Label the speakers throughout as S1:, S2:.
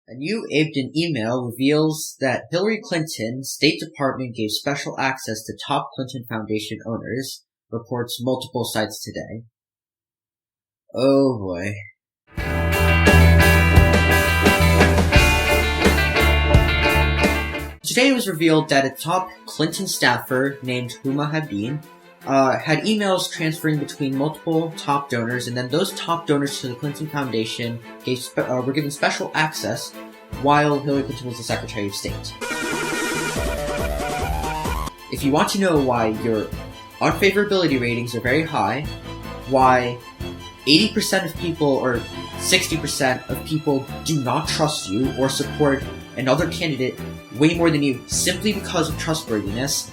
S1: A new Abden email reveals that Hillary Clinton's State Department gave special access to top Clinton Foundation owners, reports multiple sites today. Oh boy. Today it was revealed that a top Clinton staffer named Huma Habib had emails transferring between multiple top donors, and then those top donors to the Clinton Foundation were given special access while Hillary Clinton was the Secretary of State. If you want to know why your unfavorability ratings are very high, why 80% of people or 60% of people do not trust you or support another candidate way more than you simply because of trustworthiness,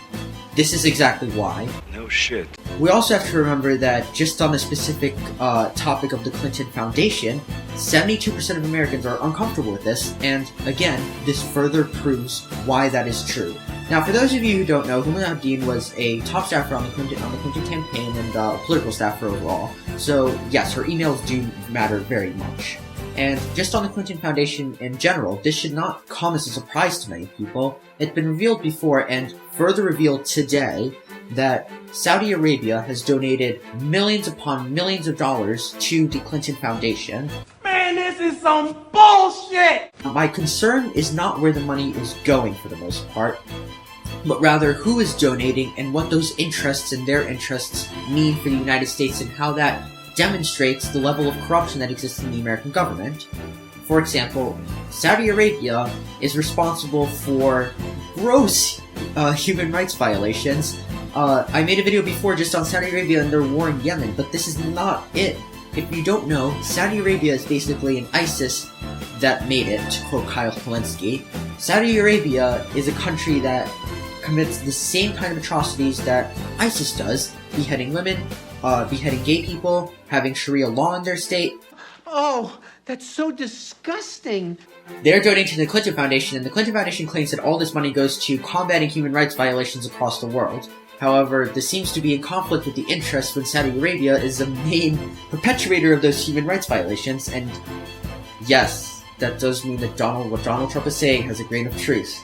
S1: this is exactly why.
S2: No shit.
S1: We also have to remember that just on the specific topic of the Clinton Foundation, 72% of Americans are uncomfortable with this, and again, this further proves why that is true. Now, for those of you who don't know, Huma Abedin was a top staffer on the Clinton campaign and political staffer overall. So yes, her emails do matter very much. And just on the Clinton Foundation in general, this should not come as a surprise to many people. It's been revealed before and further revealed today that Saudi Arabia has donated millions upon millions of dollars to the Clinton Foundation.
S3: Man, this is some bullshit!
S1: My concern is not where the money is going for the most part, but rather who is donating and what those interests and their interests mean for the United States and how that demonstrates the level of corruption that exists in the American government. For example, Saudi Arabia is responsible for gross human rights violations. I made a video before just on Saudi Arabia and their war in Yemen, but this is not it. If you don't know, Saudi Arabia is basically an ISIS that made it, to quote Kyle Kalinske. Saudi Arabia is a country that commits the same kind of atrocities that ISIS does, beheading women, beheading gay people, having Sharia law in their state.
S3: Oh, that's so disgusting.
S1: They're donating to the Clinton Foundation, and the Clinton Foundation claims that all this money goes to combating human rights violations across the world. However, this seems to be in conflict with the interests when Saudi Arabia is the main perpetuator of those human rights violations, and yes, that does mean that what Donald Trump is saying has a grain of truth.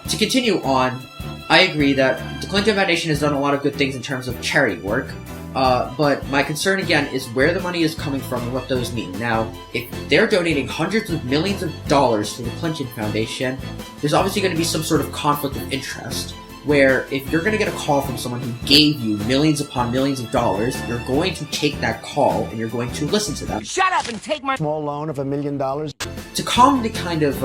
S1: To continue on, I agree that the Clinton Foundation has done a lot of good things in terms of charity work, but my concern again is where the money is coming from and what those mean. Now, if they're donating hundreds of millions of dollars to the Clinton Foundation, there's obviously going to be some sort of conflict of interest, where if you're going to get a call from someone who gave you millions upon millions of dollars, you're going to take that call and you're going to listen to them.
S3: Shut up and take my
S4: small loan of $1 million.
S1: To calm the kind of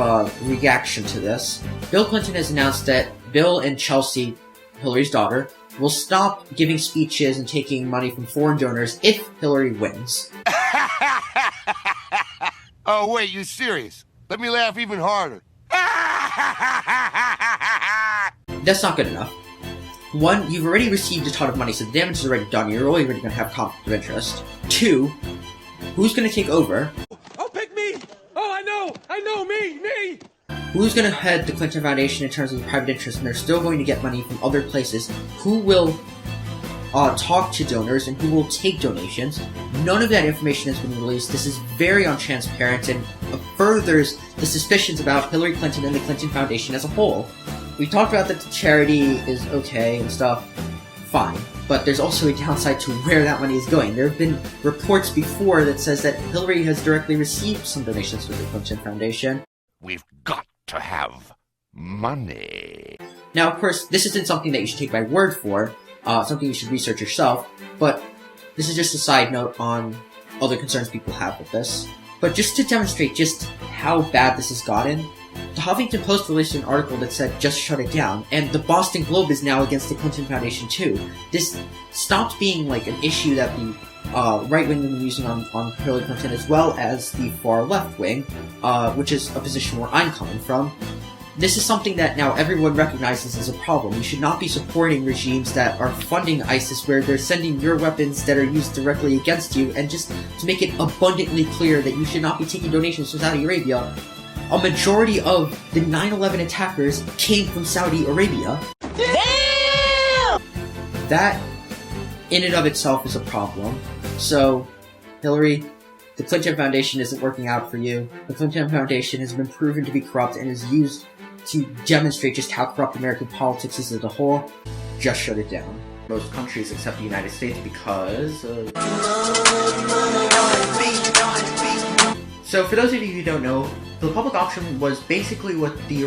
S1: reaction to this, Bill Clinton has announced that Bill and Chelsea, Hillary's daughter, will stop giving speeches and taking money from foreign donors if Hillary wins.
S5: Oh, wait, you serious? Let me laugh even harder.
S1: That's not good enough. One, you've already received a ton of money, so the damage is already done. You're already going to have conflict of interest. Two, who's going to take over?
S3: Oh, pick me! Oh, I know, me!
S1: Who's going to head the Clinton Foundation in terms of the private interest, and they're still going to get money from other places? Who will talk to donors, and who will take donations? None of that information has been released. This is very untransparent and furthers the suspicions about Hillary Clinton and the Clinton Foundation as a whole. We talked about that the charity is okay and stuff, fine, but there's also a downside to where that money is going. There have been reports before that says that Hillary has directly received some donations from the Clinton Foundation.
S5: We've got to have money.
S1: Now, of course, this isn't something that you should take my word for, something you should research yourself, but this is just a side note on other concerns people have with this. But just to demonstrate just how bad this has gotten, the Huffington Post released an article that said, just shut it down, and the Boston Globe is now against the Clinton Foundation too. This stopped being like an issue that the right wing have been using on Hillary Clinton, as well as the far left wing, which is a position where I'm coming from. This is something that now everyone recognizes as a problem. You should not be supporting regimes that are funding ISIS, where they're sending your weapons that are used directly against you, and just to make it abundantly clear that you should not be taking donations from Saudi Arabia. A majority of the 9/11 attackers came from Saudi Arabia.
S3: Damn!
S1: That, in and of itself, is a problem. So, Hillary, The Clinton Foundation isn't working out for you. The Clinton Foundation has been proven to be corrupt and is used to demonstrate just how corrupt American politics is as a whole. Just shut it down. Most countries except the United States because So for those of you who don't know, the public option was basically what the